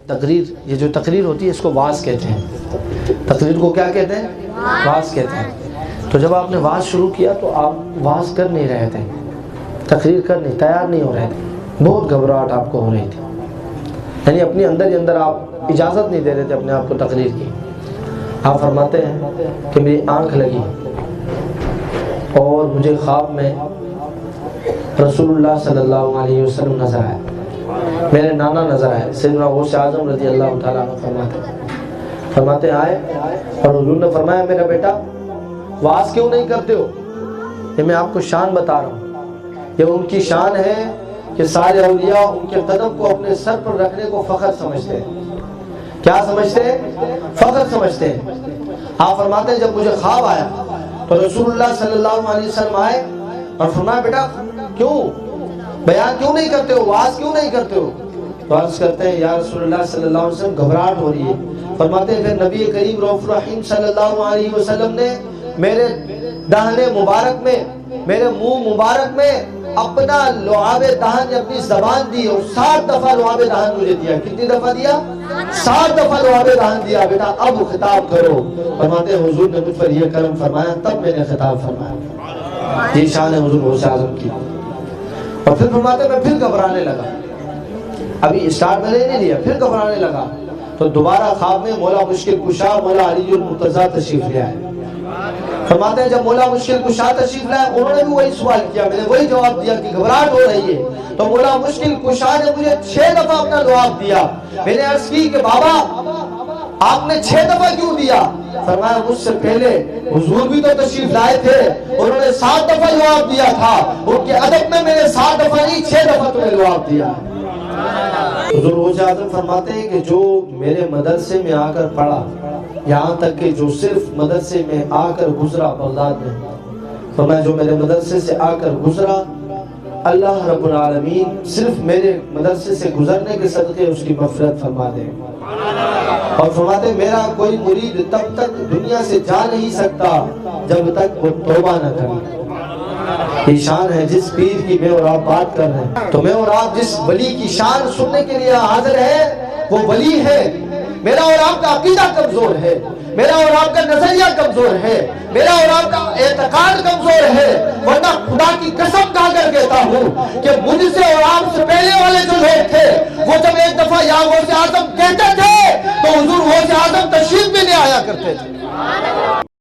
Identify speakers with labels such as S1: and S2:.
S1: تقریر، یہ جو تقریر ہوتی ہے اس کو واعظ کہتے ہیں۔ تقریر کو کیا کہتے ہیں؟ واعظ کہتے ہیں۔ تو جب آپ نے واعظ شروع کیا تو آپ واعظ کر نہیں رہے تھے، تقریر کرنے تیار نہیں ہو رہے تھے، بہت گھبراہٹ آپ کو ہو رہی تھی، یعنی اپنے اندر ہی اندر آپ اجازت نہیں دے رہے تھے اپنے آپ کو تقریر کی۔ آپ فرماتے ہیں کہ میری آنکھ لگی اور مجھے خواب میں رسول اللہ صلی اللہ علیہ وسلم نظر آئے، میرے نانا نظر آئے، سیدنا غوث اعظم رضی اللہ تعالیٰ عنہ فرماتے آئے اور حضور نے فرمایا میرا بیٹا واعظ کیوں نہیں کرتے ہو؟ یہ میں آپ کو شان بتا رہا ہوں، یہ ان کی شان ہے کہ سارے اولیاء ان کے قدم کو اپنے سر پر رکھنے کو فخر سمجھتے ہیں۔ کیا سمجھتے ہیں؟ فخر سمجھتے ہیں۔ آپ فرماتے ہیں جب مجھے خواب آیا تو رسول اللہ صلی اللہ علیہ وسلم آئے اور فرمایا بیٹا کیوں بیان کیوں نہیں کرتے ہو، واعظ کیوں نہیں کرتے ہو؟ تو عرض کرتے ہیں یا رسول اللہ صلی اللہ علیہ وسلم گھبراہٹ ہو رہی ہے۔ فرماتے ہیں پھر نبی کریم رؤوف الرحیم صلی اللہ علیہ وسلم نے میرے دہنے مبارک میں، میرے منہ مبارک میں اپنا لعاب دہن، اپنی زبان دی اور 60 دفعہ لعاب دہن مجھے دیا۔ کتنی دفعہ دیا؟ 60 دفعہ لعاب دہن دیا، بیٹا اب خطاب کرو۔ فرماتے ہیں حضور نے مجھ پر یہ کرم فرمایا، تب میں نے خطاب فرمایا۔ یہ شان ہے حضور غوث اعظم کی۔ اور پھر فرماتے ہیں میں پھر گھبرانے لگا، ابھی اسٹارٹ میں نہیں لیا، پھر گھبرانے لگا تو دوبارہ خواب میں مولا مشکل کشا مولا علی المرتضیٰ تشریف لے آئے۔ فرماتے ہیں جب مولا مشکل کشا تشریف لائے انہوں نے بھی وہی سوال کیا، میں نے وہی جواب دیا کہ گھبراہٹ ہو رہی ہے۔ تو مولا مشکل کشا نے مجھے 6 دفعہ اپنا جواب دیا۔ میں نے عرض کی کہ بابا آپ نے 6 دفعہ کیوں دیا؟ فرمایا مجھ سے پہلے حضور بھی تو تشریف لائے تھے، انہوں نے 7 دفعہ جواب دیا تھا، ان کے ادب میں میں نے 7 دفعہ نہیں 6 دفعہ تمہیں جواب دیا۔ حضور غوث اعظم فرماتے ہیں کہ جو میرے مدرسے میں آ کر پڑھا، یہاں تک کہ جو صرف مدرسے میں آ کر گزرا بغداد میں، فرمایا جو میرے مدرسے سے آ کر گزرا اللہ رب العالمین صرف میرے مدرسے سے گزرنے کے صدقے اس کی مغفرت فرما دے۔ اور فرماتے میرا کوئی مرید تب تک دنیا سے جا نہیں سکتا جب تک وہ توبہ نہ کرے۔ یہ شان ہے جس پیر کی میں اور آپ بات کر رہے ہیں، تو میں اور آپ جس ولی کی شان سننے کے لیے حاضر ہے وہ ولی ہے۔ میرا اور آپ کا عقیدہ کمزور ہے، میرا اور آپ کا نظریہ کمزور ہے، میرا اور آپ کا اعتقاد کمزور ہے، ورنہ خدا کی قسم کھا کر کہتا ہوں کہ مجھ سے اور آپ سے پہلے والے جو لوگ تھے وہ جب ایک دفعہ یا غوث اعظم کہتے تھے تو حضور غوث اعظم تشریف بھی نہیں آیا کرتے تھے۔